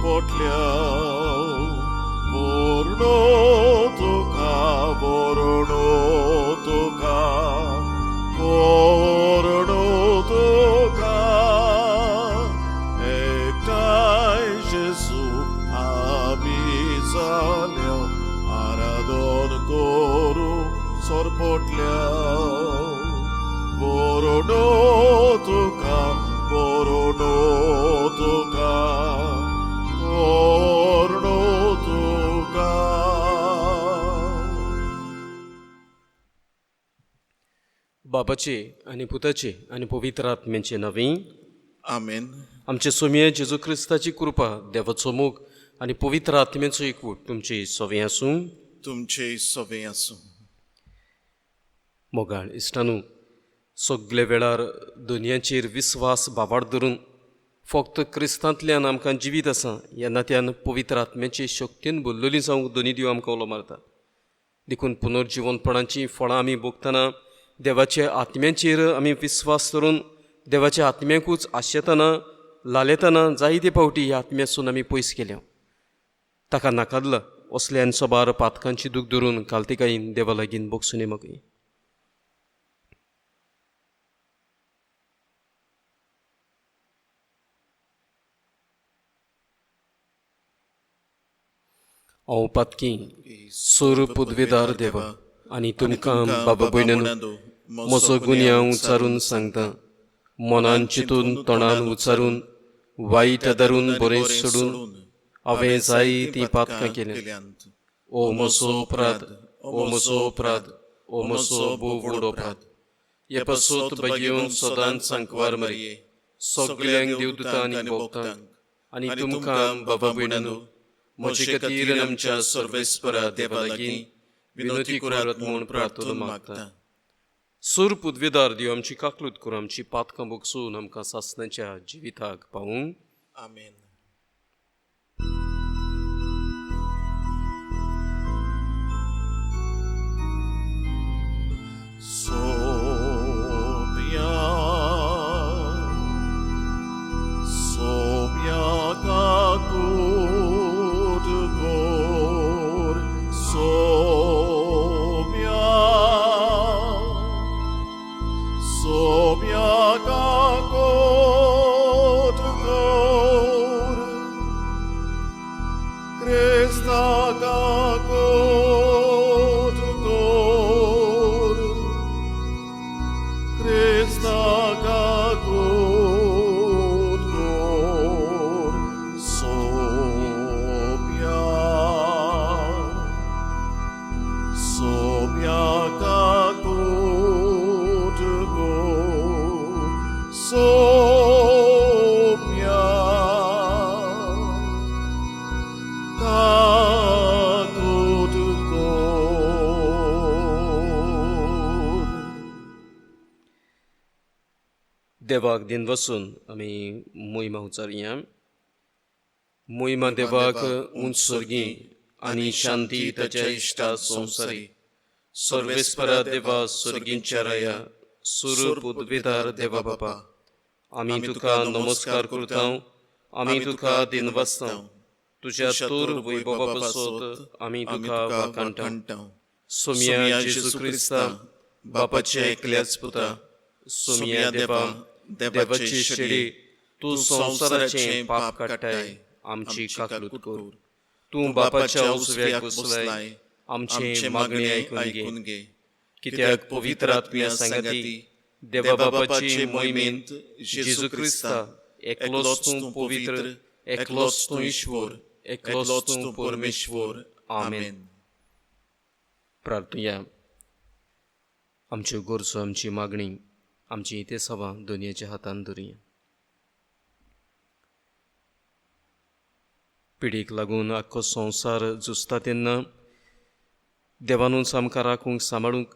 सोरपोटल्या वर्णो तुका वर्णो तुका वर्णो तुका एकटाय जेसू आमी जाल्या आराधन करू सोरपोटल्या वर्णो तुका वर्णो तुका वर्णो तुका. बापाचे आनी पुताचे आनी पवित्र आत्म्याचे नांवी आमेन. आमचे सोमये जेजू क्रिस्ताची कृपा देवाचो मोग आनी पवित्र आत्म्याचो एकवट तुमचे सवे आसूं. तुमचे सवे आसूं. मोगाळ इश्टानू, सगळे वेळार दुनयाचेर विस्वास बाबाड धरून फक्त क्रिस्तांतल्यान आमकां जिवीत आसा ह्या नात्यान पवित्र आत्म्याचे शक्तीन भरलेली जावंक दोनी देव आमकां उलो मारता. देखून पुनर्जिवनपणाची फळां आमी भोगतना देवाच्या आत्म्याचेर आमी विस्वास धरून देवाच्या आत्म्याकूच आशेतना लालयतना जायते फावटी ह्या आत्म्यासून आमी पयस गेल्या. ताका नाकादला असल्यान सोबार पातकांची दूख धरून कालतिकायेन देवा लागीं बोगसुनी मागय. हांव पातकी सोर पुदवेदार देवा आनी तुमकां बाबा भयणांनो म्हजो गुन्यांव उच्चारून सांगता. मनान चिंतून तोंडान उच्चारून वायट धरून बरें सोडून हांवें जायतीं पातकां केल्यांत. ओ म्हजो अपराध, ओ म्हजो अपराध, ओ म्हजो भोव व्हड अपराध. हे पासत बेगीन सदांच सांकवार मारये सगल्यांक देवदूतां आनी भोगतांक आनी तुमकां बाबा भयणांनो म्हजे खातीर आनी आमच्या सर्वेस्परा देवा लागीं विनोती करात म्हूण प्रार्थना मागता. सूर पुदवेदार देव आमची काकलूत करून आमची पातकां बोगसून आमकां सासणाच्या जिविताक पावूंक. आमेन. सोम्या सोम्या काकूट गोर सोम्या सोम्या काकूट गोर क्रिस्ता काकूट गोर क्रिस्ता काकूट गोर सोम्या सोम्या काकूट गोर सोम्या काकूट गोर. देवाक दिन वचून आमी मोहिमा उच्चारया. मोहिमा देवाक उंच सर्गी आनी शांती ताच्या इश्टा संवसारी. सर्वेस्परा देवा सर्गींच्या राया सूर पुदवेदार देवा बापा, आमी तुका नमस्कार करता. आमी तुका दिन वाचता. तुज्या तोर वैभवा पासत आमी तुका वाखाणटा. सोम्या जेजू क्रिस्ता बापाचे एकल्याच पुता, सोम्या देवा देवाची शेडी, तूं संवसाराचें पाप काडटाय आमची काकलूत कर. तूं बापाच्या उजव्याक बसलाय आमचे मागणी आयकून घे. कित्याक पवित्र आत्म्या सांगाती देवा बापाची मोहिमेंत जेजू क्रिस्ता एकलोच तूं पवित्र, एकलोच तूं ईश्वर, एकलोच तूं परमेश्वर. आमेन. प्रार्थया. आमच्यो गरजो आमची मागणी आमची ते सवां दुनयेच्या हातान धरुया. पिडीक लागून आख्खो संवसार झुजता तेन्ना देवानूच आमकां राखूंक सांबाळूंक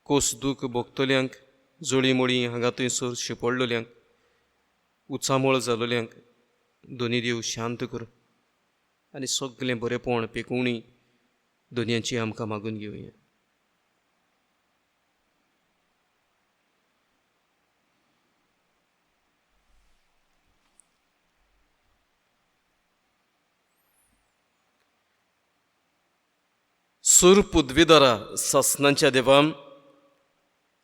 कोस दूख भोगतल्यांक, जोळीमोळी हांगा थंयसर शिपडलेल्यांक, उचामोळ जालोल्यांक दोनी देव शांत कर आनी सगळें बरेंपण पेकुवणी दुनयाची आमकां मागून घेवया. सूर पुद्विदारा सासणांच्या देवाम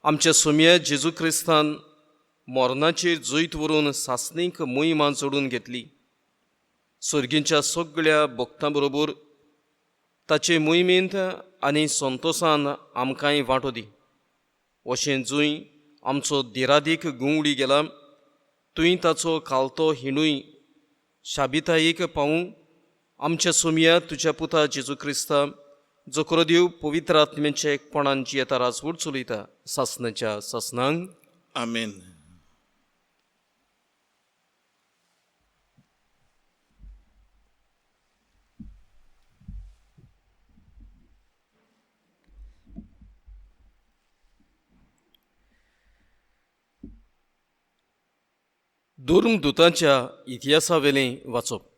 आमच्या सोम्या जेजू क्रिस्तान मोरणाचेर जैत व्हरून सासणीक मोहिमा जोडून घेतली. सर्गींच्या सगळ्या भक्तां बरोबर ताचे मोहिमेंत आनी संतोषान आमकांय वांटो दी. अशें जूंय आमचो देरादीक गुंवडी गेला थंय ताचो खालतो हिंडूय शाबितायेक पावूं. आमच्या सोम्या तुज्या पुता जेजू क्रिस्ता जो देव पवित्र आत्म्याच्या एकपणान जियेता राजवट चलयता सासणाच्या सासणांक आमेन. धर्मदूतांच्या इतिहासा वेलें वाचप.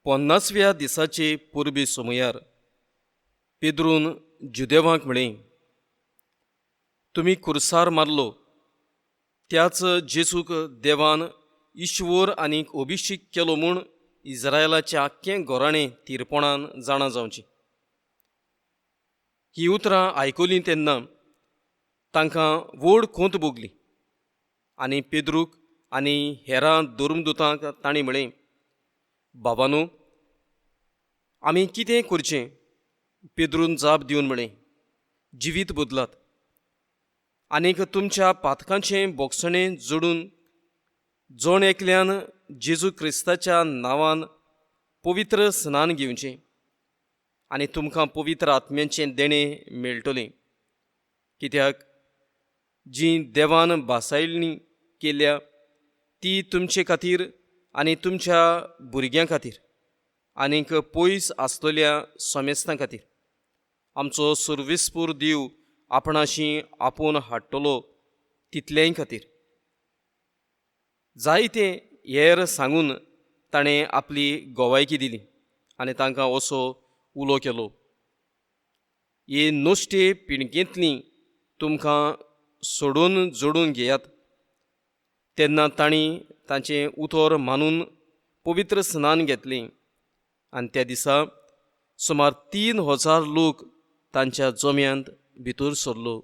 पन्नासव्या दिसाचे पुर्बी समयार पेद्रून जुदेवांक म्हळें, तुमी खुर्सार मारलो त्याच जेजूक देवान ईश्वर आनीक अभिषेक केलो म्हूण इस्रायलाचें आख्खें घोराणें तिरपणान जाणा जावचें. ही उतरां आयकलीं तेन्ना तांकां व्हड खोंत भोगली आनी पेद्रूक आनी हेरां धर्मदूतांक तांणी म्हळें, बाबांनो, आमी कितें करचें? पेद्रून जाप दिवन म्हळें, जिवीत बदलात आनीक तुमच्या पातकांचें बोगसणें जोडून जण एकल्यान जेजू क्रिस्ताच्या नांवान पवित्र स्नान घेवचें आनी तुमकां पवित्र आत्म्याचें देणें मेळटलें. कित्याक जी देवान भासायळणी केल्या ती तुमचे खातीर आनी तुमच्या भुरग्यां खातीर आनीक पयस आसतल्या सोमेस्तां खातीर आमचो सर्वेस्पूर देव आपणाशी आपोवन हाडटलो तितल्याय खातीर. जायते हेर सांगून ताणें आपली गोवायकी दिली आनी तांकां असो उलो केलो, हे नोश्टे पिणकेंतलीं तुमकां सोडून जोडून घेयात. तेन्ना तांणी तांचें उतर मानून पवित्र स्नान घेतलें आनी त्या दिसा सुमार 3000 लोक तांच्या जोम्यांत भितर सरलो.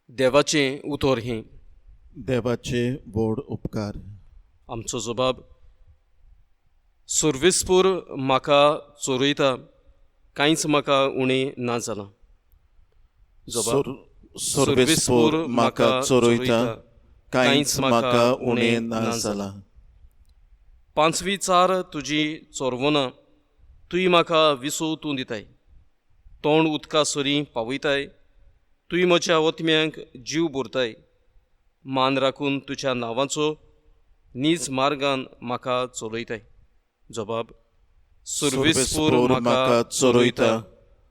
देवाचें उतर हें. देवाचे व्हड उपकार. आमचो जबाब. सर्वेस्पूर म्हाका चोरयता, कांयच म्हाका उणें ना जालां. जबाब. सर्वेस्पूर म्हाका चोरयता, कांयच म्हाका उणें ना जालां. पांचवी चार तुजी चोरवना तुय म्हाका विसोवतूं दिताय. तोंड उदका सरी पावयताय, तुय म्हज्या ओतम्यांक जीव भरताय. मान राखून तुज्या नांवाचो नीज मार्गान म्हाका चलयताय. जबाब. सर्वेस्पूर म्हाका चोरयता,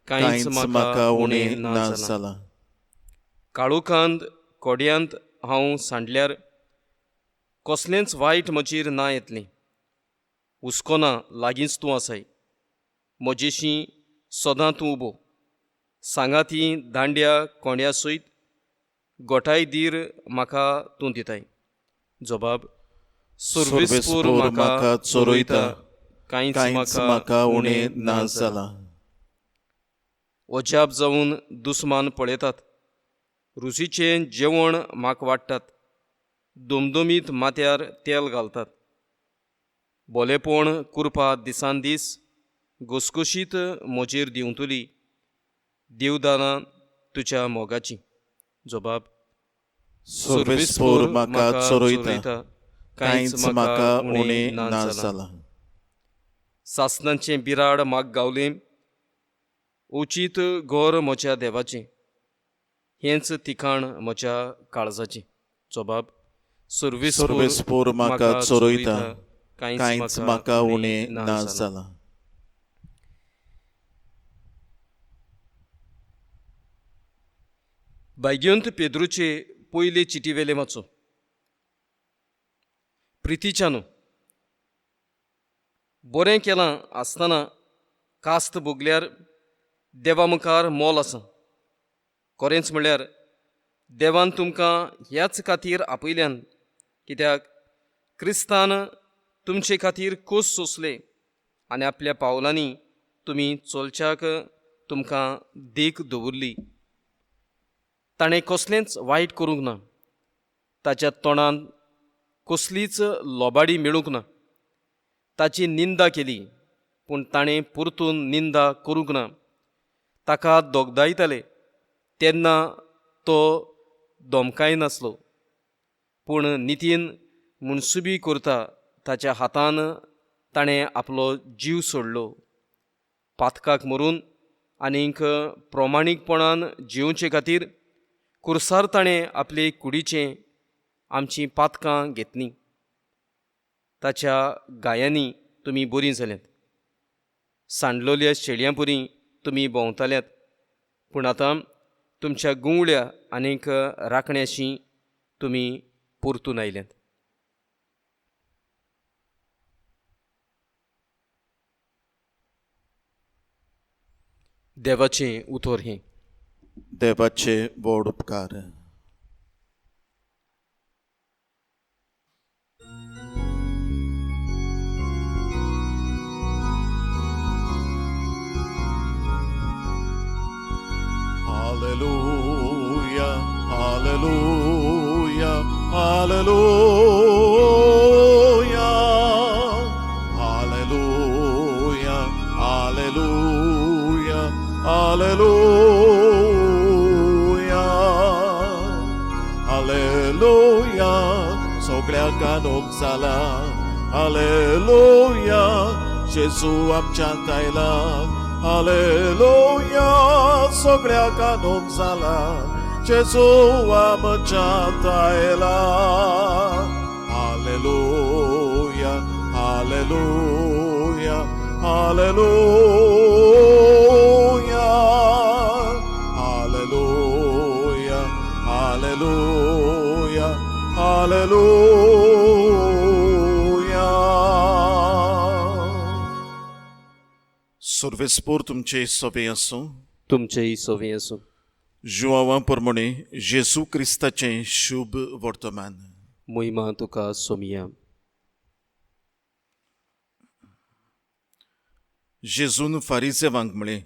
कांयच म्हाका उणें ना जालां. काळोखांत कोड्यांत हांव सांडल्यार कसलेंच वायट म्हजेर ना येतलें. हुस्कोना लागींच तूं आसाय. म्हजेशी सदां तूं उबो. सांगाती दांड्या कोंड्या सयत गोठाय दीर म्हाका तूं दिताय. जबाब. सर्वेस्पूर म्हाका चोरयता, कांयच म्हाका उणें ना जालां. अजाप जावन दुस्मान पळयतात. रुचीचें जेवण म्हाका वाडटात. दोमदोमीत माथ्यार तेल घालतात. बोलेपण कुरपा दिसान दीस घसघशीत म्हजेर दिवतली. देवदानां तुज्या मोगाची. जबाब. सर्वेस्पूर म्हाका चोरयता, कांयच म्हाका उणें ना जालां. सासणांचें बिराड म्हाका गावलें. उचीत घोर म्हज्या देवाचें. हेंच तिखाण म्हज्या काळजाचें. जबाब. सर्वेस्पूर म्हाका चोरयता, कांयच म्हाका उणें ना जालां. भाग्यवंत पेद्रूचे पयले चिटी वेले वाचो. प्रितीच्यान बरें केलां आसतना कास्त भोगल्यार देवा मुखार मोल आसा. खरेंच म्हळ्यार देवान तुमकां ह्याच खातीर आपयल्यान, कित्याक क्रिस्तान तुमचे खातीर खोस सोंसले आनी आपल्या पावलांनी तुमी चलच्याक तुमकां देख दवरली. ताणें कसलेंच वायट करूंक ना. ताच्या तोंडान कसलीच लोबाडी मेळूंक ना. ताची निंदा केली पूण ताणें परतून निंदा करूंक ना. ताका दोगदायताले तेन्ना तो धमकाय नासलो, पूण नितीन मुनसुबी करता ताच्या हातान ताणें आपलो जीव सोडलो. पातकाक मरून आनीक प्रमाणीकपणान जिवचे खातीर कुर्सार ताणें आपले कुडीचें आमचीं पातकां घेतलीं. ताच्या गायांनी तुमी बरीं जाल्यात. सांडलोल्या शेळयां परी तुमी भोंवताल्यात, पूण आतां तुमच्या गुंवळ्या आनीक राखण्याशी तुमी परतून आयल्यात. देवाचें उतर हें. देवाचे व्हड उपकार. Hallelujah, hallelujah, hallelujah, hallelujah, hallelujah, hallelujah, hallelujah, सगळ्या कानूक जाला. Hallelujah, जेजू आमच्यांत आयला. Hallelujah, सगळ्या कानूक जाला. जेजू आमच्यांत आयला. Hallelujah, hallelujah, hallelujah, hallelujah, hallelujah, hallelujah. सर्वेस्पोर तुमचे सोबे आसूं. तुमचेय सोबीं आसूं. जुवांवा प्रमाणे जेजू क्रिस्ताचें शुभ वर्तमान. मोहिमा तुका सोमिया. जेजून फारिसेवांक म्हळें,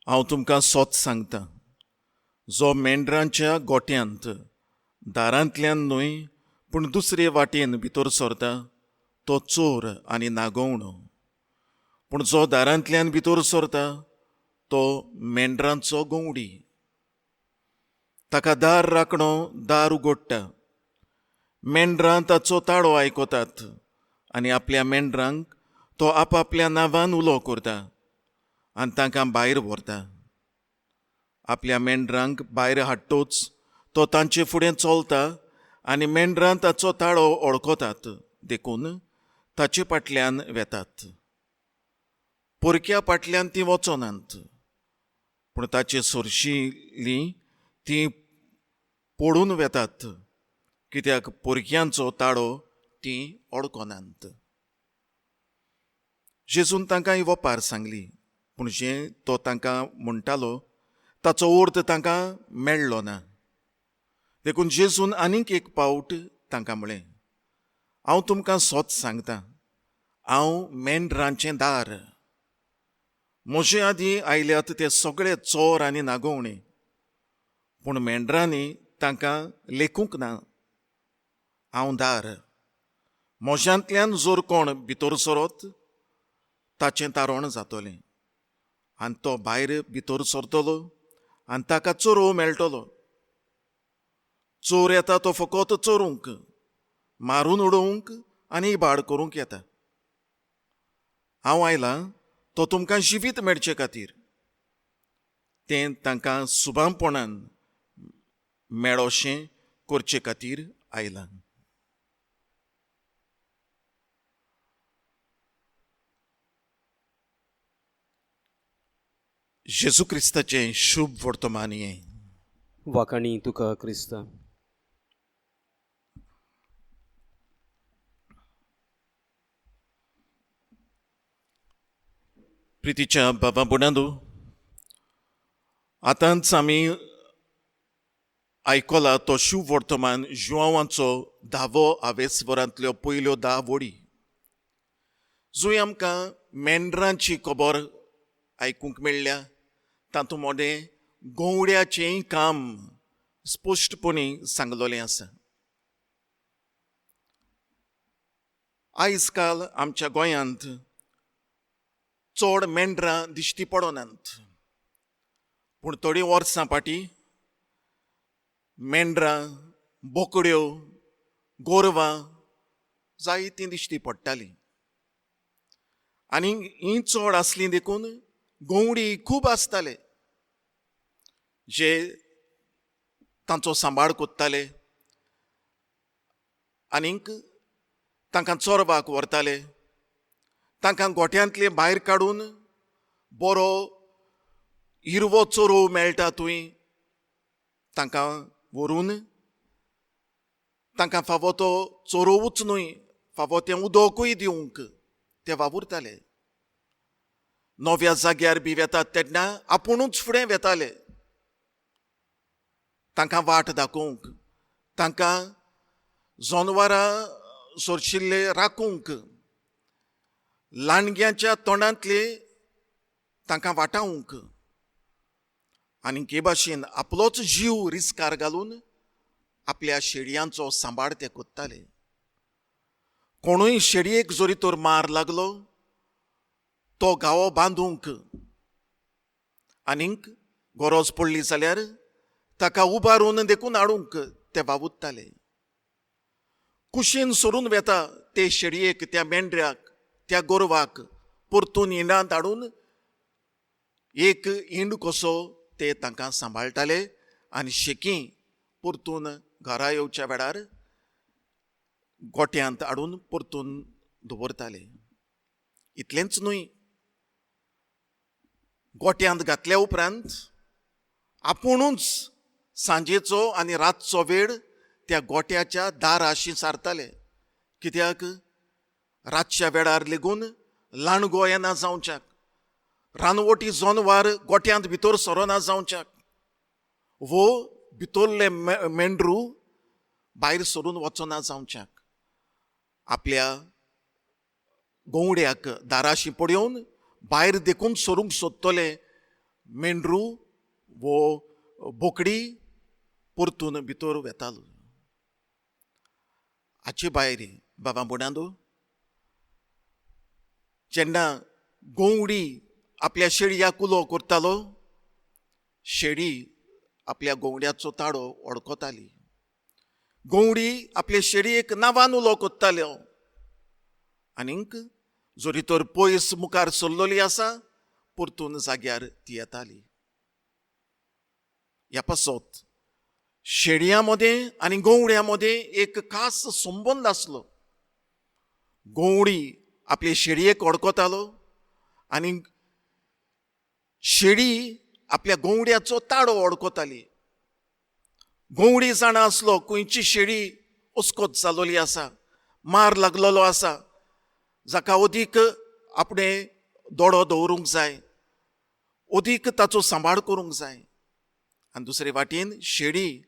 हांव तुमकां सोत सांगतां, जो मेंढरांच्या गोट्यांत दारांतल्यान न्हय पूण दुसरे वाटेन भितर सरता तो चोर आनी नागोवणो. पूण जो दारांतल्यान भितर सरता तो मेंढरांचो गोंवडी. ताका दार राखणो दार उगडटा. मेंढरां ताचो ताळो आयकतात आनी आपल्या मेंढरांक तो आपआपल्या नांवान उलो करता आनी तांकां भायर व्हरता. आपल्या मेंढरांक भायर हाडटोच तो तांचे फुडें चलता आनी मेंढरां ताचो ताळो वळखतात देखून ताचे फाटल्यान वेतात. पोरक्या फाटल्यान तीं वचनात, पूण ताचे सुरशिल्लीं तीं पडून वेतात, कित्याक पोरक्यांचो ताळो तीं वळखनात. जेजून तांकां ही वपार सांगली, पूण जें तो तांकां म्हणटालो ताचो अर्थ तांकां मेळ्ळो ना. देखून जेजून आनीक एक पावट तांकां म्हळें, हांव तुमकां सोत सांगतां, हांव मेंढरांचें दार. म्हजे आदीं आयल्यात ते सगळे चोर आनी नागोवणे, पूण मेंढरांनी तांकां लेखूंक ना. हांव दार. म्हज्यांतल्यान जर कोण भितर सरत ताचें तारण जातलें आनी तो भायर भितर सरतलो आनी ताका चोरवो मेळटलो. चोर येता तो फकत चोरूंक, मारून उडोवंक आनी इबाड करूंक येता. हांव आयलां तो तुमकां जिवीत मेळचे खातीर. तें तांकां सुभामपणान मेळोशें करचे खातीर आयलां. जेजू क्रिस्ताचें शुभ वर्तमान हें. वाकाणी तुका क्रिस्ता. प्रितीच्या बाबा बुणादू, आतांच आमी आयकला तो शुभ वर्तमान जुआंवाचो 10वो आवेसवरांतल्यो पयल्यो 10 वडी. जंय आमकां मेंढरांची खबर आयकूंक मेळ्ळ्या, तातूंत मोदें गोवड्याचेंय काम स्पश्टपणी सांगलोलें आसा. आयज काल आमच्या गोंयांत चड मेंढरां दिश्टी पडनात, पूण थोडीं वर्सां फाटीं मेंढरां, बोकड्यो, गोरवां जायतीं दिश्टी पडटालीं. आनी हीं चड आसलीं देखून गोवडी खूब आसताले जे तांचो सांबाळ कोत्ताले आनीक तांकां चोरवाक व्हरताले. तांकां गोठ्यांतले भायर काडून बरो हिरवो चोरव मेळटा थंय तांकां व्हरून तांकां फावो तो चोरवूच न्हय, फावो तें उदकूय दिवंक ते वावुरताले. नव्या जाग्यार बी वेतात तेन्ना आपुणूच फुडें वेताले तांकां वाट दाखोवंक, तांकां जनवरां सोरशिल्ले राखूंक, लांडग्यांच्या तोंडांतले तांकां वाटावंक, आनी हे भाशेन आपलोच जीव रिस्कार घालून आपल्या शेडयांचो सांबाळ ते कोत्ताले. कोणूय शेडयेक जोरी तर मार लागलो तो गावो बांदूंक आनीक गरज पडली जाल्यार ताका उबारून देखून हाडूंक ते वावुरताले. कुशीन सोडून वेता ते शेडयेक, त्या मेंढऱ्याक, त्या गोरवाक परतून हिंडांत हाडून एक हिंड कसो ते तांकां सांबाळटाले आनी शेकी परतून घरा येवच्या वेळार गोठ्यांत हाडून परतून दवरताले. इतलेंच न्हय, गोठ्यांत घातल्या उपरांत आपुणूच सांजेचो आनी रातचो वेळ त्या गोठ्याच्या दाराशी सारताले. कित्याक रातच्या वेळार लेगून लांडगो येना जावच्याक, रानवटी जनवार गोठ्यांत भितर सरोना जावच्याक, वो भितरले मेंढरू भायर सरून वचना जावच्याक आपल्या गोवड्याक दाराशी पडयोवन भायर देखून सरूंक सोदतले मेंढरू वो बोकडी परतून भितर वेतालो. हाचे भायर बाबा बुडांदो, जेन्ना गोवडी आपल्या शेडयाक उलो करतालो, शेडी आपल्या गोवड्याचो ताळो वळखताली. गोवडी आपले शेडयेक नांवान उलो कोत्ताल्यो आनीक जोरी तर पयस मुखार सरलोली आसा परतून जाग्यार ती येताली. ह्या पासत शेडयां मदें आनी गोवड्यां मदें एक खास संबंद आसलो. गोवडी आपले शेडयेक वळखतालो आनी शेडी आपल्या गोवड्याचो ताळो वळखताली. गोवडी जाणा आसलो खंयची शेडी हुस्कोत जालोली आसा, मार लागलेलो आसा, जाका अदीक आपणें दोळो दवरूंक जाय, अदीक ताचो सांबाळ करूंक जाय. आनी दुसरे वाटेन शेडी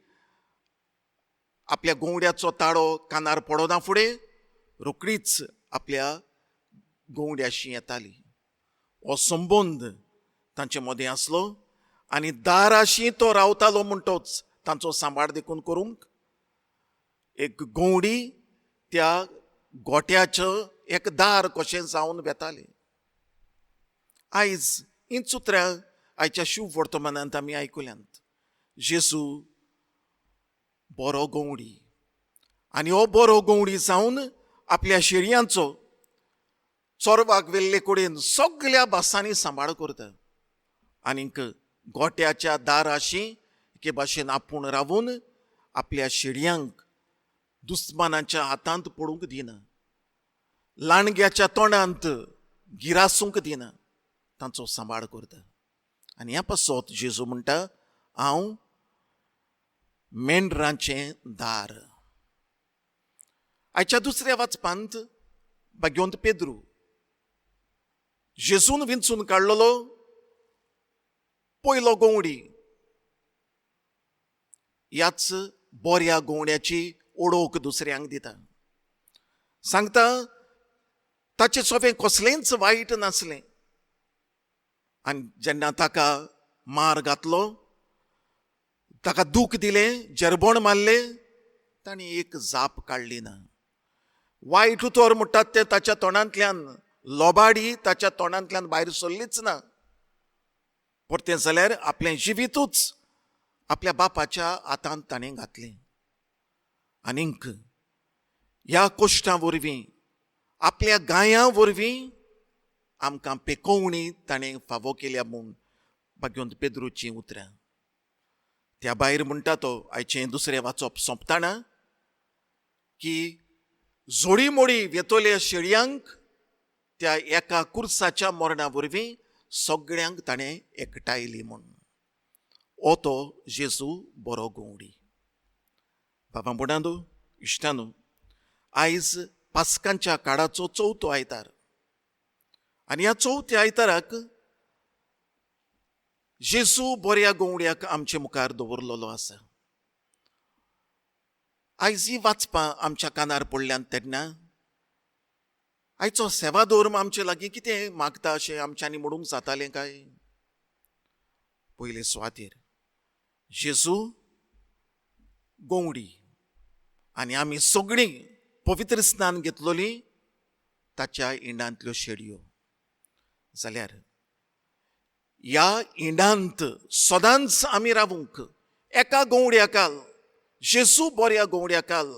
आपल्या गोवड्याचो ताळो कानार पडना फुडें रोखडीच आपल्या गोवड्याशी येताली. हो संबंद तांचे मदें आसलो आनी दाराशी तो रावतालो म्हणटोच तांचो सांबाळ देखून करूंक एक गोवडी त्या गोठ्याचें एक दार कशें जावन वेतालें. आयज हींच उतरां आयच्या शुभ वर्तमानांत आमी आयकुल्यांत. जेजू बरो गोवडी आनी हो बरो गोवडी जावन आपल्या शेडयांचो चोरवाक वेल्ले कडेन सगळ्या भासांनी सांबाळ करता आनीक गोठ्याच्या दाराशी एके भाशेन आपूण रावून आपल्या शेडयांक दुस्मानाच्या हातांत पडूंक दिना, लांडग्याच्या तोंडांत गिरासूंक दिना, तांचो सांबाळ करता. आनी ह्या पासत जेजू म्हणटा, हांव मेंढरांचें दार. आयच्या दुसऱ्या वाचपांत भाग्यवंत पेद्रू जेजून विंचून काडलेलो पयलो गोवडी ह्याच बऱ्या गोवण्याची ओळख दुसऱ्यांक दिता. सांगता ताचें सोबें कसलेंच वायट नासलें. आनी जेन्ना ताका मार घातलो, ताका दूख दिलें, जरबण मारलें, ताणी एक जाप काडली ना. वायट उतर म्हणटात ते ताच्या तोंडांतल्यान, लोबाडी ताच्या तोंडांतल्यान भायर सरलीच ना. परतें जाल्यार आपलें जिवितूच आपल्या बापाच्या हातांत ताणें घातलें. आनीक ह्या कोश्टां वरवीं, आपल्या गायां वरवीं आमकां पेकोवणी ताणें फावो केल्या म्हूण भाग्यवंत पेद्रूचीं उतरां. त्या भायर म्हणटा तो आयचें दुसरें वाचप सोंपताना की जोडी मोडी वेतोल्या शेळयांक त्या एका कुर्साच्या मरणा वरवीं सगळ्यांक ताणें एकठायली म्हूण. हो तो जेजू बरो गोवडी. बाबा बुडांदू, इश्टानू, आयज पास्कांच्या काळाचो चवथो आयतार. आनी ह्या चवथ्या आयताराक जेजू बऱ्या गोवड्याक आमचे मुखार दवरलेलो आसा. आयज ही वाचपां आमच्या कानार पडल्यान तेन्ना आयचो सेवा धर्म आमचे लागीं कितें मागता अशें आमच्यांनी म्हणूंक जातालें काय? पयले सुवातेर जेजू गोवडी आनी आमी सगळीं पवित्र स्नान घेतलोली ताच्या इंडांतल्यो शेडयो. जाल्यार ह्या इंडांत सदांच आमी रावूंक, एका गोवड्याकाल, जेजू बऱ्या गोवड्याकाल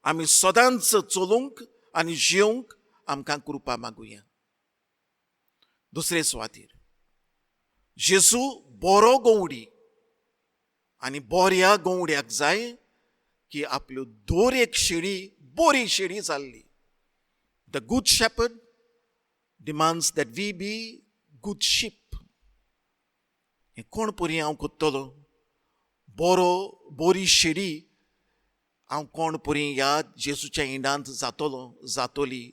आमी सदांच चलूंक आनी जियोंक आमकां कृपा मागुया. दुसरे सुवातेर जेजू बरो गोवडी आनी बऱ्या गोवड्याक जाय की आपल्यो दर एक शेळी बरी शेळी जाल्ली. The good shepherd demands that we be good sheep. हें कोण परी हांव कोत्तलो? बरी शेळी हांव कोण परी ह्या जेजूच्या इंडांत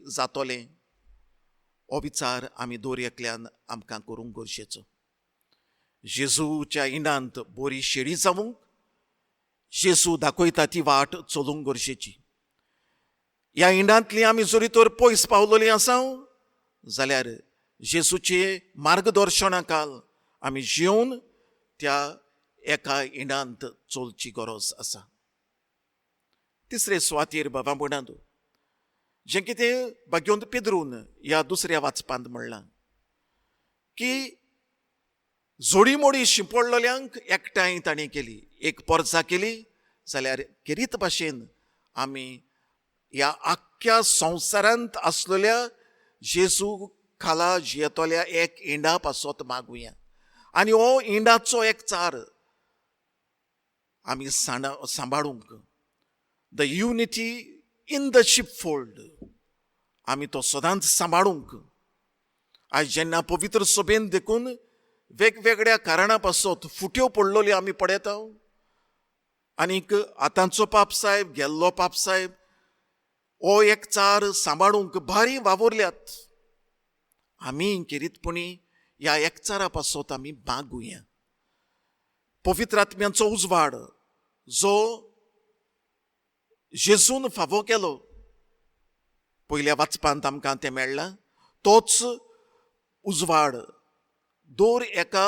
जातोलें? हो विचार आमी दर एकल्यान आमकां करूंक गरजेचो. जेजूच्या इंडांत बरी शेळी जावूंक जेजू दाखयता ती वाट चलूंक गरजेची. ह्या इंडांतली आमी जरी तर पयस पावलोलीं आसा जाल्यार जेजूचे मार्गदर्शनाकाल आमी जियोवन त्या एका इंडांत चलची गरज आसा. तिसरे सुवातेर बाबा बुडांदू, जें कितें भाग्यवंत पेद्रून ह्या दुसऱ्या वाचपांत म्हणलां की जोडी मोडी शिंपडलेल्यांक एकठांय ताणें केली, एक परजा केली. जाल्यार खेरीत भाशेन आमी ह्या आख्ख्या संवसारांत आसलेल्या जेजू खाला जियेतोल्या एक इंडा पासत मागुया. आनी हो इंडाचो एक चार आमी सांबाळूंक, द युनिटी इन द शिपफोल्ड, आमी तो सदांच सांबाळूंक. आयज जेन्ना पवित्र सभेन देखून वेगवेगळ्या कारणां पासत फुट्यो पडलेल्यो आमी पळयता. आनीक आतांचो पाप साहेब, गेल्लो पाप साहेब हो एक चार सांबाळूंक भारी वावुरल्यात. आमी खेरीतपणी ह्या एकचारा पासत आमी मागुया. पवित्र आत्म्याचो उजवाड जो जेजून फावो केलो, पयल्या वाचपांत आमकां तें मेळ्ळां, तोच उजवाड दर एका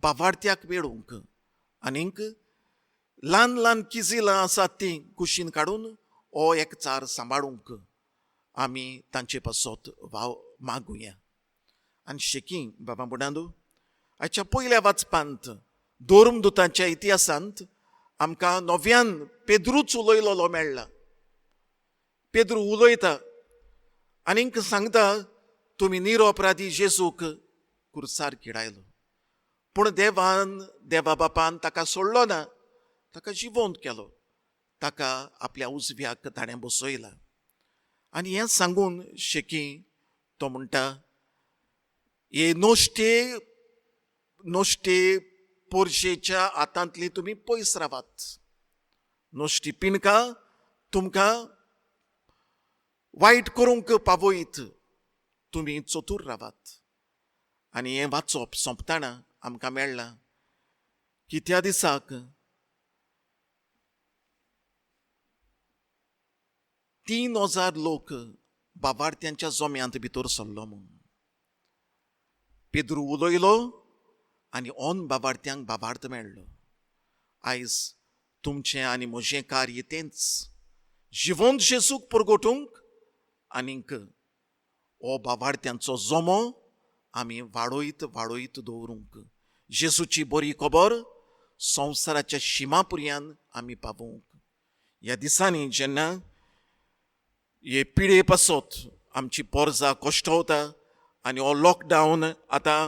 भावार्थ्याक मेळूंक आनीक ल्हान ल्हान किजिलां आसात तीं कुशीन काडून हो एक चार सांबाळूंक आमी तांचे पासत मागुया. आनी शेकी बाबा बुडांदू, आयच्या पयल्या वाचपांत धर्मदुतांच्या इतिहासांत आमकां नव्यान पेद्रूच उलयलोलो मेळ्ळा. पेद्रू उलयता आनीक सांगता, तुमी निरपराधी जेजूक कुर्सार किडायलो, पूण देवा बापान ताका सोडलो ना, ताका जिवंत केलो, ताका आपल्या उजव्याक ताणें बसयला. आनी हें सांगून शेकी तो म्हणटा, हे नोश्टे पोरशेच्या हातांतली तुमी पयस रावात. नोश्टी पिणकां तुमकां वायट करूंक पावयत, तुमी चतूर रावात. आनी हें वाचप सोंपताना आमकां मेळ्ळां की त्या दिसाक 3,000 लोक बाबार्थ्यांच्या जोम्यांत भितर सरलो म्हूण पेद्रू उलयलो आनी ओन बाबार्थ्यांक बाबार्थ मेळ्ळो. आयज तुमचें आनी म्हजें कार्य तेंच, जिवंत जेजूक परगटूंक आनीक हो बाबार्थ्यांचो जोमो आमी वाडोयत वाडोयत दवरूंक, जेजूची बरी खबर संवसाराच्या शिमापुर्यान आमी पावूंक. ह्या दिसांनी जेन्ना हे पिडे पासत आमची पोरजां कश्टवता आनी हो लॉकडावन आतां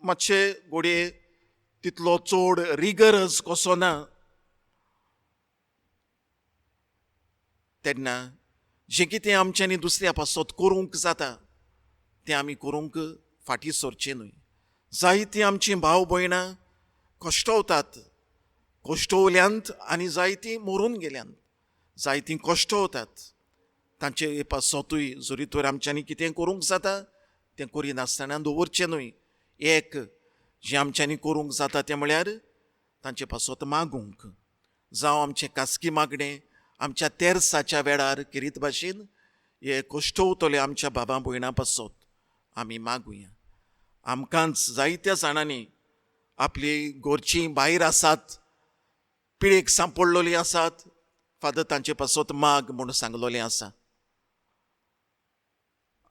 मातशे घोडये तितलो चड रिगरस कसो ना, तेन्ना जें कितें आमच्यांनी दुसऱ्या पासत करूंक जाता तें आमी करूंक फाटीं सरचें न्हय. जायतीं आमचीं भाव भयणां कश्टवतात, कश्टवल्यांत आनी जायतीं मरून गेल्यांत, जायतीं कश्टवतात. तांचे पासतूय जोरी तर आमच्यांनी कितें करूंक जाता तें करिनासतना दवरचें न्हय. एक जें आमच्यांनी करूंक जाता तें म्हळ्यार तांचे पासत मागूंक, जावं आमचें खासगी मागणें आमच्या तेर्साच्या वेळार किरीत भाशेन हे कश्टवतले आमच्या बाबा भयणां पासत आमी मागुया. आमकांच जायत्या जाणांनी आपली घरचीं भायर आसात, पिळेक सांपडलेलीं आसात, फादर तांचे पासत माग म्हूण सांगलोलें आसा.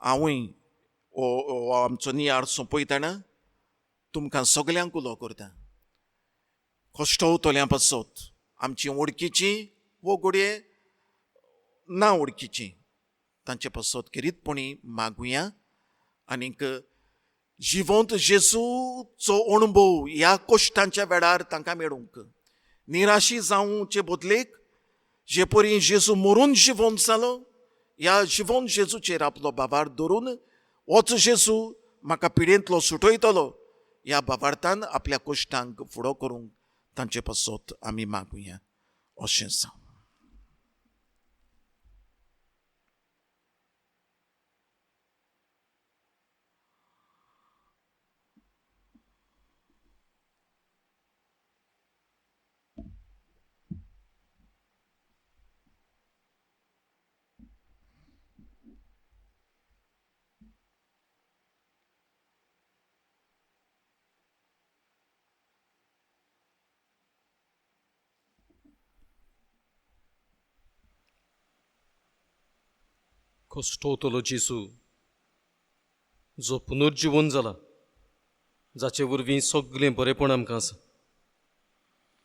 हांवूय हो आमचो नियाळ सोंपयतना तुमकां सगल्यांक उलो करता. कश्टवतल्यां पासत आमचीं वळखीचीं वो घोडये ना वळखीचीं तांचे पासत किरीतपणी मागुया आनीक जिवंत जेजूचो अणभव ह्या कश्टांच्या वेळार तांकां मेळूंक, निराशी जावचे बदलेक जे परी जेजू मरून जिवंत जालो ह्या जिवंत जेजूचेर आपलो बाबार धरून होच जेजू म्हाका पिडेंतलो सुटयतलो ह्या बाबार्थान आपल्या कश्टांक फुडो करूंक तांचे पासत आमी मागुया. अशें जावं. कश्टवतलो जेजू जो पुनर्जीवन जाला, जाचे वरवीं सगळें बरेंपण आमकां आसा,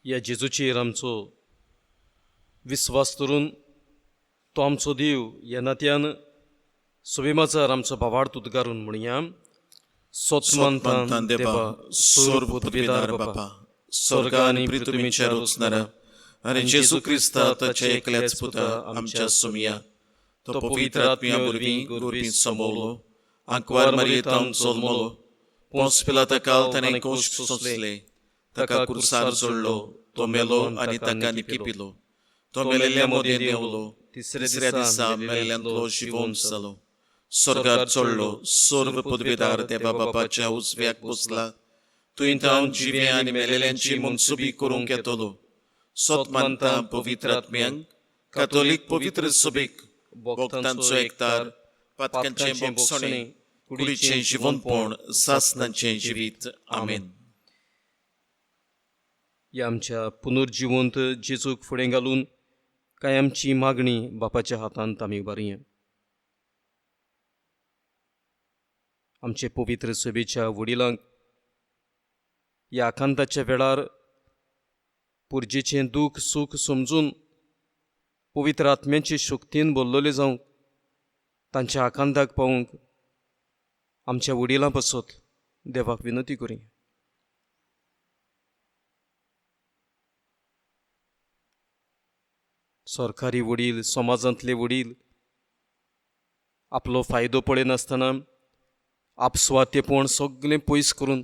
ह्या जेजूचेर आमचो विस्वास दवरून तो आमचो देव ह्या नात्यान सुवेमाजार आमचो भावार्थ उद्गारून म्हणया. सोत्मांतान देवा, सर्व पदवीदार बापा, स्वर्गा आनी पृथ्वीच्या रचणारा आनी जेजू क्रिस्ता ताच्या एकल्याच पुता आमच्या सुमिया, तो पवित्र आत्म्या वरवीं गुरवीं समोवलो, आंकवार मरयेंत जल्मलो, पोंस पिलाता काल ताणें कोश्ट सोंसले, ताका क्रुसार जोडलो, तो मेलो आनी ताका निपिलो, तो मेलेल्या मदें देंवलो, तिसऱ्या दिसा मेलेल्यांतलो जिवंत जालो, स्वर्गार चडलो, सर्व पदवीदार देवा बापाच्या उजव्याक बसला, थंय तावन जिवे आनी मेलेल्यांची मनसुबी करूंक येतलो. सोत मानता पवित्र आत्म्यांक, कातोलीक पवित्र सभेक, भक्तांचो एकतार, पातकांचें भोगसणें, कुडीचें जिवंतपण, सासणांचें जिवीत. आमेन. ह्या आमच्या पुनर्जिवंत जेजूक फुडें घालून काय आमची मागणी बापाच्या हातांत आमी उबारया. आमचे पवित्र सभेच्या वडिलांक ह्या आकांताच्या वेळार पुर्जेचें दूख सूख समजून पवित्र आत्म्याचे शक्तीन भरलेले जावंक, तांच्या आकांताक पावूंक आमच्या वडिलां पासत देवाक विनंती करुया. सरकारी वडील, समाजांतले वडील आपलो फायदो पळयनासतना आपसुवातेपण सगळें पयस करून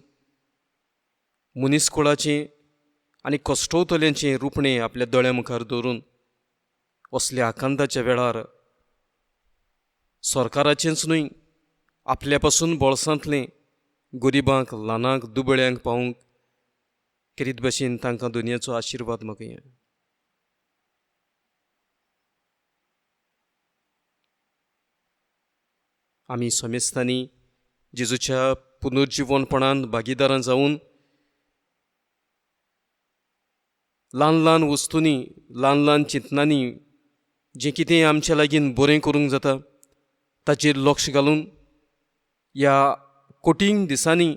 मनीसकुळाचें आनी कश्टवतल्यांचें रुपणें आपल्या दोळ्या मुखार दवरून असल्या आकांताच्या वेळार सरकाराचेंच न्हय, आपल्या पासून बोळसांतलें गरिबांक, ल्हानांक, दुबळ्यांक पावूंक किरीत भाशेन तांकां दुनियाचो आशिर्वाद मागया. आमी समेस्तांनी जेजूच्या पुनर्जीवनपणान भागीदारां जावन ल्हान ल्हान वस्तूंनी ल्हान ल्हान चिंतनांनी जें कितें आमच्या लागीं बरें करूंक जाता ताचेर लक्ष घालून ह्या कठीण दिसांनी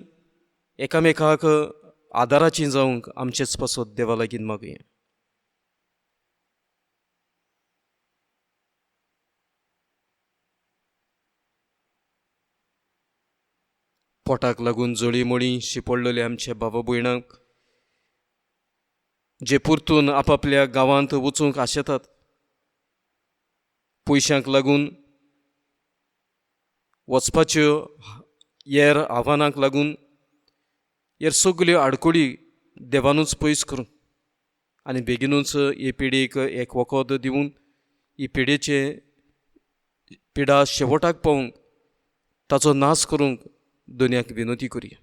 एकामेकाक आदाराचीं जावंक आमचेच पासत देवा लागीं मागुया. पोटाक लागून जळीमळी शिपडलेले आमचे भाव भयणांक जे परतून आपापल्या गांवांत वचूंक आशेतात, पयशांक लागून वचपाच्यो हेर आव्हानांक लागून हेर सगल्यो आडकोडी देवानूच पयस करूं आनी बेगीनूच हे पिडीक एक वखद दिवन ही पिडेचे पिडा शेवटाक पावूंक ताचो नाश करूंक दुनियाक विनंती करुया.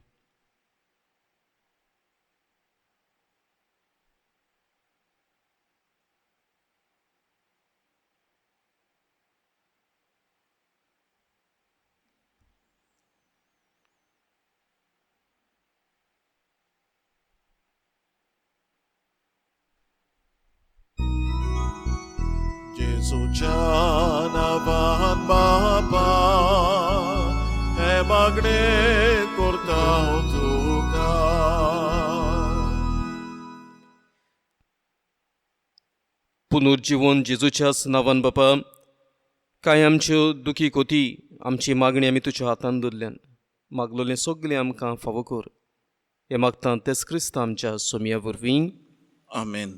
जेजूच्या नांवान बापा हे मागणे करता हांव तुका. पुनर्जीवन जेजूच्याच नांवान बापा, कांय आमच्यो दुखी कोती आमची मागणी आमी तुज्या हातांत दवरल्यान मागलोलें सगलें आमकां फावो कर. हें मागता तेच क्रिस्त आमच्या सोमया वरवीं. आमेन.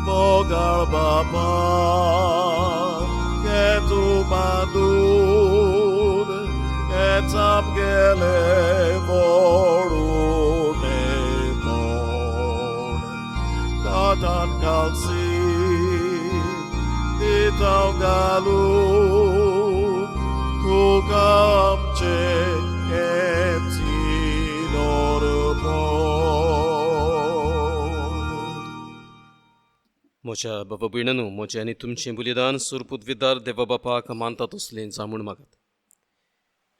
Bogal Baba, que tu madud, et abgele vorune mon, katan kalsi, ditau galu, kukamche, et म्हज्या बाबा भयणांनो, म्हजें आनी तुमचें बलिदान सुरपुतविदार देवा बापाक मानता तसलें जावून मागात.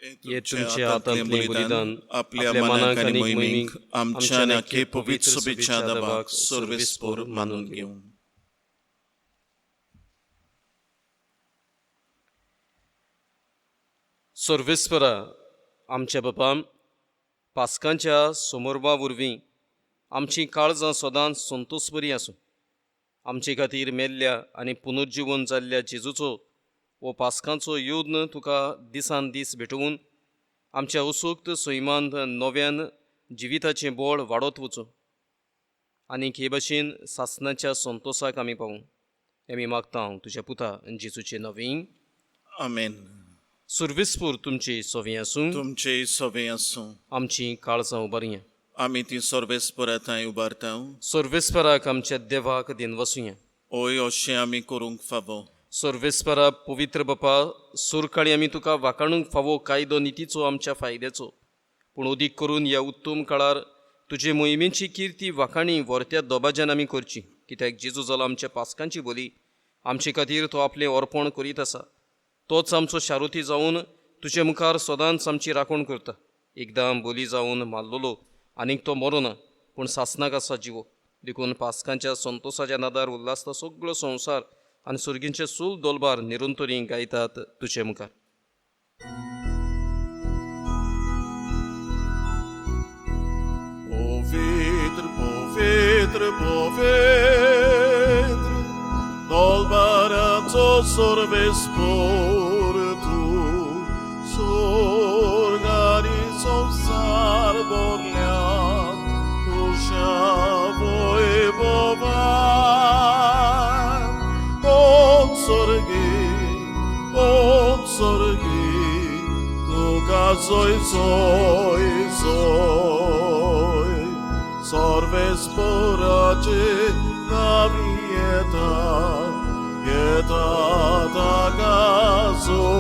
हे तुमच्या हातांतलें बलिदान आपल्या मनाक आनी मोहिमेक आमच्या आख्खे पवित्र सभेच्या देवाक सर्वेस्पर मानून घेवं. सर्वेस्परा आमच्या बापा, पास्कांच्या समोरबा वरवीं आमची काळजां सदांच संतोश बरी आसूं. आमचे खातीर मेल्ल्या आनी पुनर्जीवन जाल्ल्या जेजूचो वो पास्कांचो योद्न तुका दिसान दीस भेटवून आमच्या उत्सुक्त सैमांत नव्यान जिविताचें बळ वाडत वचूं आनी हे भाशेन सासणाच्या संतोशाक आमी पावूं. आमी मागता तुज्या पुता जेजूचे नवीन. आमेन. सर्वेस्पर तुमची सवय आसूं. तुमचे सवय आसूं. आमची काळजां उबारया. आमी ती सर्वेस्परांताय उबारता. सर्वेस्पराक आमच्या देवाक दिन वसुया. ओय अशें आमी करूंक फावो. सर्वेस्परा पवित्र बापा, सुरकाळी आमी तुका वाखाणूंक फावो कायदो नितीचो आमच्या फायद्याचो, पूण अदीक करून ह्या उत्तम काळार तुजे मोहिमेची किर्ती वाखाणी व्हरत्या दोबाज्यान आमी करची. कित्याक जेजू जालो आमच्या पास्कांची बली, आमचे खातीर तो आपलें अर्पण करीत आसा. तोच आमचो शारुती जावन तुजे मुखार सदांच आमची राखण करता. एकदां बली जावन मारलोलो आनीक तो मरो ना, पूण सासनाक आसा जिवो. देखून पास्कांच्या संतोशाच्या नादार उल्हासता सगळो संवसार आनी सुर्गींचे सूल दोलबार निरंतरी गायतात तुजे मुखार. ppovêtre, nol barato sorves por tu, sorgani somsar borlean, tu shavo e bovan, on sorgi, tu casoi soi, sorves porace la vieta da casoi,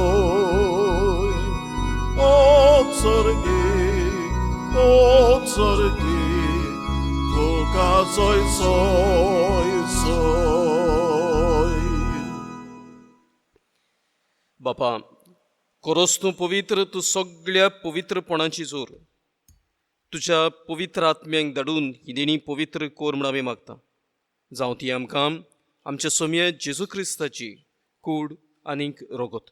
on sorgi, tu casoi soi. बापा, खरोच तूं पवित्र, तूं सगळ्या पवित्रपणाची जोर. तुझ्या पवित्र आत्म्यांक धाडून ही देणी पवित्र कोर म्हूण आमी मागता. जावं ती आमकां आमच्या सोम्या जेजू क्रिस्ताची कूड आनीक रोगत.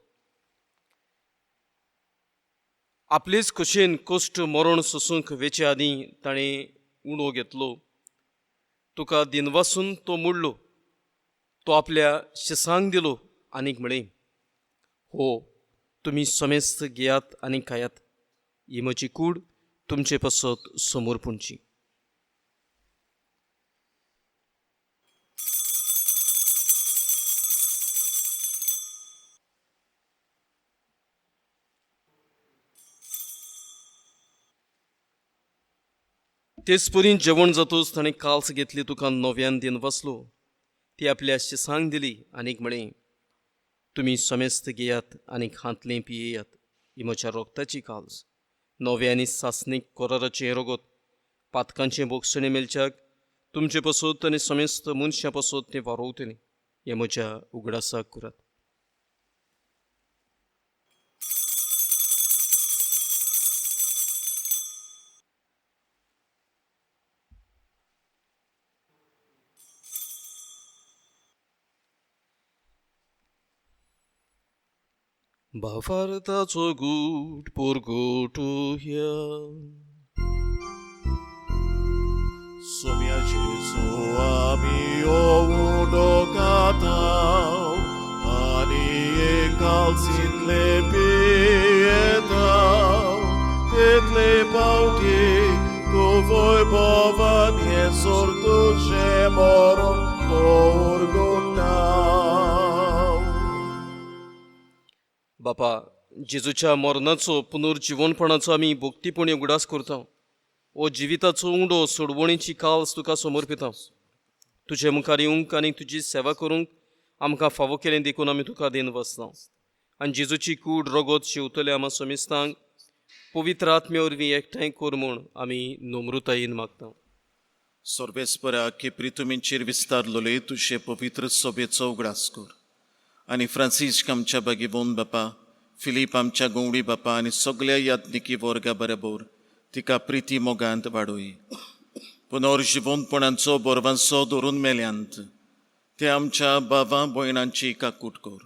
आपलेच कशेन कश्ट मरण सोसूंक वेचे आदीं ताणें उणो घेतलो. तुका दिनवासून तो मोडलो, तो आपल्या शिसांक दिलो आनीक म्हळें, हो तुमी समेस्त घेयात आनी खायात, ही म्हजी कूड तुमचे पासत समोरपूणची. तेच परीन जेवण जातूच ताणें काल्स घेतली, तुका नव्यान दिन वाचलो, ती आपल्या शिसांक दिली आनीक म्हळें, तुमी समेस्त घेयात आनी खांतलें पियेयात, ही म्हज्या रोगताची काल्स, नवे आनी सासणीक कोराराचें रोगत, पातकांचें बोगसणें मेलच्याक तुमचे पासत आनी समेस्त मनशां पासत तें वारोवतलें, हें म्हज्या उगडासाक करात. Bavartaco gut porgotoja. Somia Jesu ami ovudo katau, ani e calcin le pietau, tetle pauti, tu voi bovan e sortu gemoron porgotau. बापा, जेजूच्या मरणाचो पुनर्जीवनपणाचो आमी भोगतीपणी उगडास करता. ओ जिविताचो उंडो सोडवणीची काल्स तुका समर्पिता. तुजे मुखार येवंक आनी तुजी सेवा करूंक आमकां फावो केलें देखून आमी तुका दिन वचना. आनी जेजूची कूड रगत शिवतले आमा समेस्तांक पवित्र आत्म्या वरवीं एकठांय कर म्हूण आमी नम्रतायेन मागता. सर्वेस्परा की प्रितुमींचेर विस्तारलोले तुजे पवित्र सोबेचो उगडास कर. आनी फ्रांसिस्क आमच्या बागेवोन बापा, फिलीप आमच्या गवंडी बापा आनी सगळ्या यात्निकी वर्गा बरोबर तिका प्रिती मोगांत वाडोय. पुनर्जीवनपणांचो बोरवांचो धरून मेल्यांत ते आमच्या भावां भयणांची काकूट कर.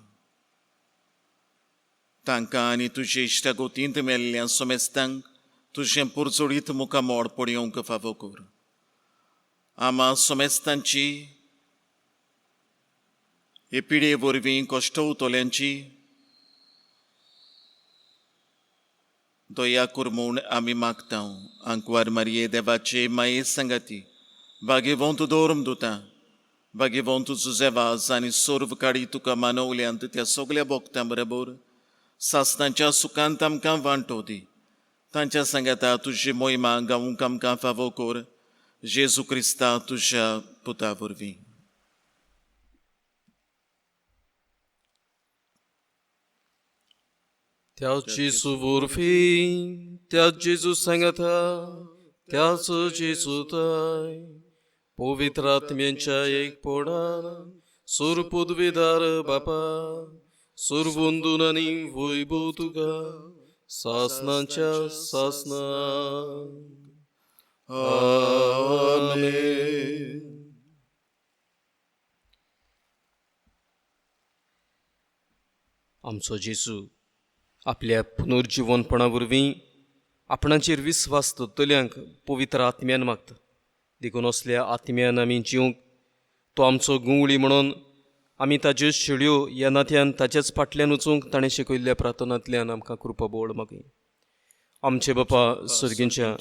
तांकां आनी तुजे इश्टागोतींत मेल्ल्या समेस्तांक तुजें पुरजोडीत मुखामोड पडयोंक फावो कर. आमा समेस्तांची हे पिढे वरवीं कश्टवतल्यांची दया कर म्हूण आमी मागता. आंकवार मारये देवाचे माये संगाती, भाग्यवंत दोरम दुता, भाग्यवंत जुजेवाज आनी सोर्व काडी तुका मानवल्यांत त्या सगळ्या भोगतां बरोबर सासणाच्या सुखांत आमकां वांटो दी. तांच्या सांगाता तुजी मोहिमा गावूंक आमकां फावो कर. जेजू क्रिस्ता तुज्या पुता वरवीं. त्याच जेजू वरवीं, त्याच जेजू सांगाता, त्याच जेजू ताय, पवित्र आत्म्यांच्या एकपणान सूर पदवीदार बापा, सूर वंदून आनी वैभव तुका सासणांच्या सासणांक. आमेन. आमचो जेजू आपल्या पुनर्जीवनपणा वरवीं आपणाचेर विस्वास दवरतल्यांक पवित्र आत्म्यान मागता. देखून असल्या आत्म्यान आमी जिवंक तो आमचो गुंवळी म्हणून आमी ताज्यो शेळयो ह्या नात्यान ताच्याच फाटल्यान वचूंक ताणें शिकयल्ल्या प्रार्थनांतल्यान आमकां कृपा बोड मागय. आमचे बापा सर्गींच्या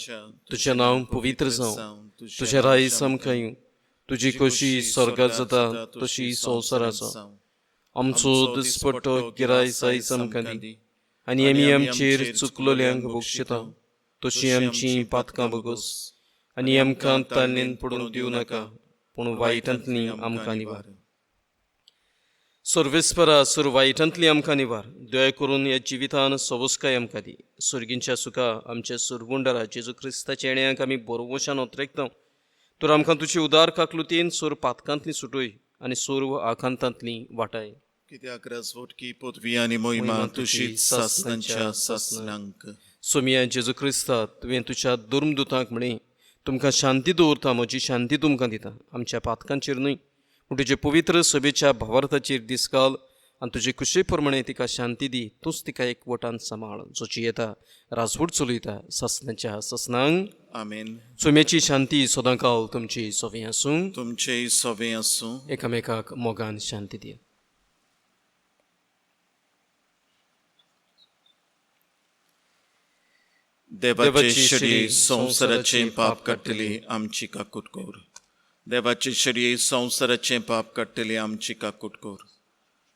तुजें नांव पवित्र जावं, तुजें रायस आमकां येवं, तुजी कशी स्वर्गांत जाता तशी संवसारांत जावं. आमचो दिसपट्टो गिराय आयज आमकां दी, आनी आमी आमचेर चुकलोल्यांक बक्षिता तशी आमची पातकां बगस, आनी आमकां ताल्लेन पडूंक दिवं नाका, पूण वायटांतली आमकां निवार. सर्वेस्परा सुर वायटांतली आमकां निवार. दया करून ह्या जिवितान सवस्काय आमकां दी. सर्गींच्या सुखा आमच्या सुरगुंडारा जेजू क्रिस्ताच्या येण्याक आमी बरोवशान ओतरेकता. तर आमकां तुजी उदार काकलुतीन सोर पातकांतली सुटोय आनी सोर आखांतांतली वाटाय. कित्याक राजवटकी पदवी आनी मोहिमा तुशीच सासणांच्या सासणांक. सोमिया जेजू क्रिस्ता तुवें तुज्या दुर्मदुतांक म्हणे तुमकां शांती दवरता, म्हजी शांती तुमकां दिता. आमच्या पातकांचेर न्हय पूण तुजे पवित्र सभेच्या भावार्थाचेर दीस घाल आनी तुजे कुशे प्रमाणे तिका शांती दी. तूंच तिका एकवटान सांबाळ, जोची येता राजवट चलयता सासणांच्या सासणांक. आमेन. सोम्याची शांती सदांकाल तुमची सोबे आसूं. तुमचेय सोबे आसूं. एकामेकाक मोगान शांती दिया. देवाची शरी संवसाराचें पाप काडटली आमची काकूट कोर. देवाची शरी संवसाराचें पाप काडटली आमची काकूट कोर.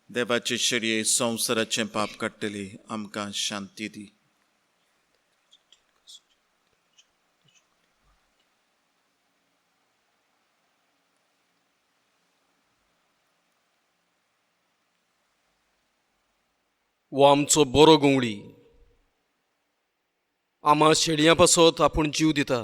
देवाची शरी संवसाराचें पाप काडटली आमकां शांती दी. वो आमचो बरो गुंवळी आमा शेळयां पासत आपूण जीव दिता.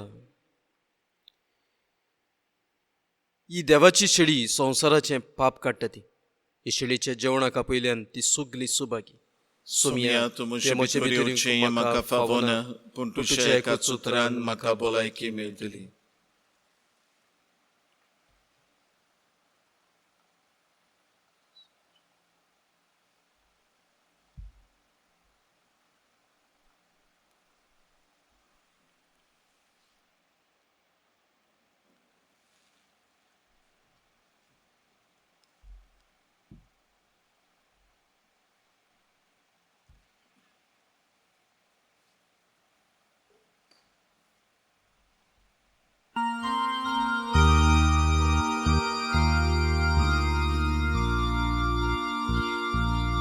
ही देवाची शेळी संवसाराचें पाप काडटा ती. हे शेळयेच्या जेवणाक पयल्यान ती सगली सुभागी. सोमिया तूं म्हजे भितर येवचें म्हाका फावना, पूण तुज्या एका उतरान म्हाका भलायकी मेळटली.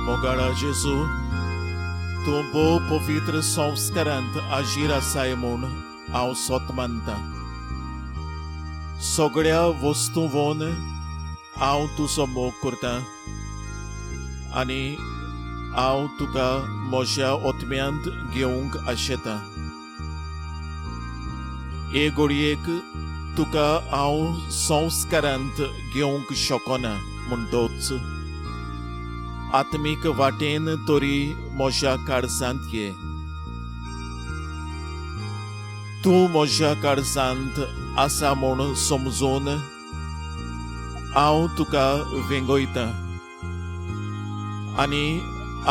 मोगाळा जेजू, तूं भोव पवित्र संस्कारांत आजीर आसाय म्हूण हांव सोत मानतां. सगळ्या वस्तू वोन हांव तुजो मोग करतां आनी हांव तुका म्हज्या ओतम्यांत घेवंक आशेतां. हे घडयेक तुका हांव संस्कारांत घेवंक शकना म्हणटोच आत्मीक वाटेन तरी म्हज्या काळजांत ये. तूं म्हज्या काळजांत आसा म्हूण समजून हांव तुका वेंगयतां आनी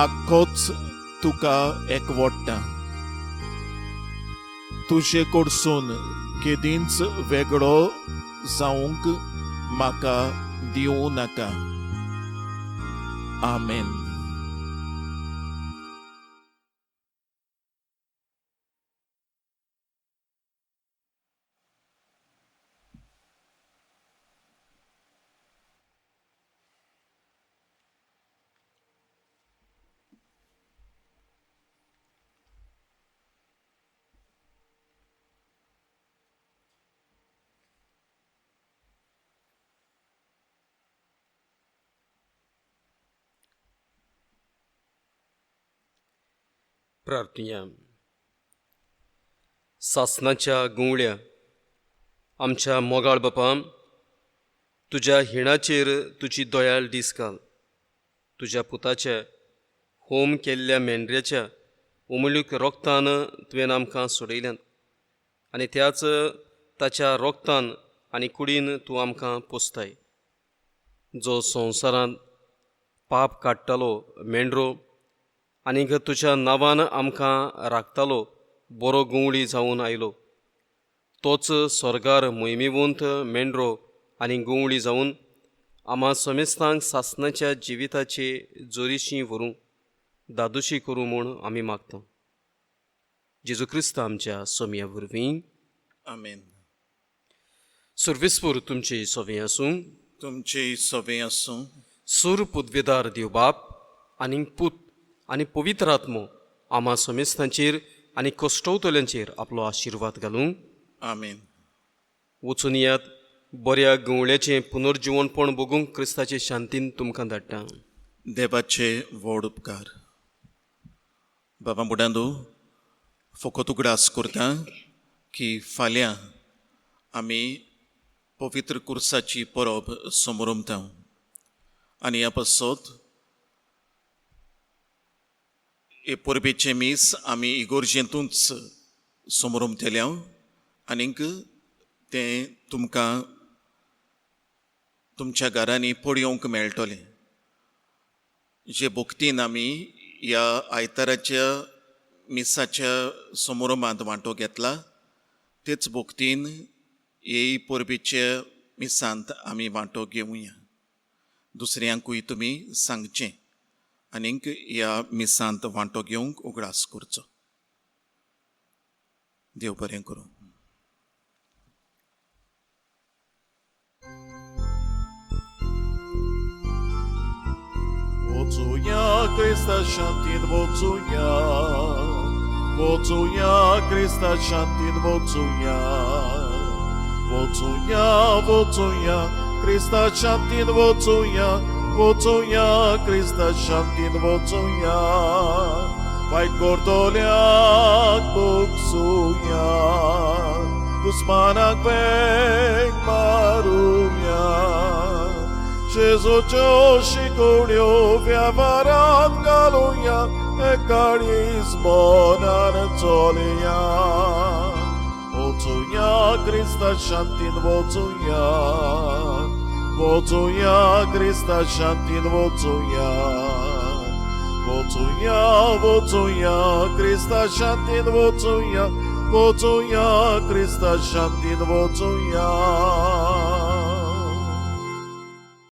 आख्खोच तुका एकवडटां. तुजे कडसून केदींच वेगळो जावंक म्हाका दिवं नाका. आमेन. प्रार्थया. सासणाच्या गुंवळ्या आमच्या मोगाळ बापा, तुज्या हिणाचेर तुजी दोयाळ दीस घाल. तुज्या पुताच्या होम केल्ल्या मेंढऱ्याच्या उमळीक रोगतान तुवें आमकां सोडयल्यात आनी त्याच ताच्या रोगतान आनी कुडीन तूं आमकां पोसताय. जो संवसारांत पाप काडटालो मेंढरो आनीक तुज्या नांवान आमकां राखतालो बरो गुंवळी जावन आयलो. तोच स्वर्गार मोहिमेवंत मेंढरो आनी गुंवळी जावन आम्हा समेस्तांक सासणाच्या जिविताचे जोरीशी व्हरूंक दादोशी करूं म्हूण आमी मागता. जेजू क्रिस्त आमच्या सोमया वरवीं. आमेन. सर्वेस्पूर तुमचे सोवे आसूं. तुमचे सवे आसूं. सूर पुदवेदार देवबाप आनी पूत आनी पवित्र आत्मो आम्हा समेस्तांचेर आनी कश्टवतल्यांचेर आपलो आशिर्वाद घालूं. आमेन. वचून यात बऱ्या गवळ्याचें पुनर्जिवणपण बगूंक क्रिस्ताचे शांतीन तुमकां धाडटा. देवाचे व्हड उपकार. बाबा बुडांदू, फकत उगडास करता की फाल्यां आमी पवित्र कुर्साची परब समोरुमता आनी ह्या पासत हे परबेचे मीस आमी इगोर्जेंतूच समोरुमतेल्या आनीक तें तुमकां तुमच्या घरांनी पळयोवंक मेळटलें. जे भक्तीन आमी ह्या आयताराच्या मिसाच्या समारंभांत वांटो घेतला तेच भक्तीन हे परबेच्या मिसांत आमी वांटो घेवया. दुसऱ्यांकूय तुमी सांगचें आनीक ह्या मिसांत वांटो घेवंक उगडास करचो. देव बरें करूं. Wocuja Krista Shantin wocuja, wocuja Krista Shantin wocuja, wocuja, wocuja Krista Shantin wocuja, wocuja Krista Shantin wocuja, Pai Gordoliak buksuja, Dusmanak bek maruja. Jezu Joshi Kulio Viavaran Galuja Ekaris Bonan Zolia Wocuja Krista Shantin wocuja, wocuja Krista Shantin wocuja, wocuja, wocuja Krista Shantin wocuja, wocuja Krista Shantin wocuja.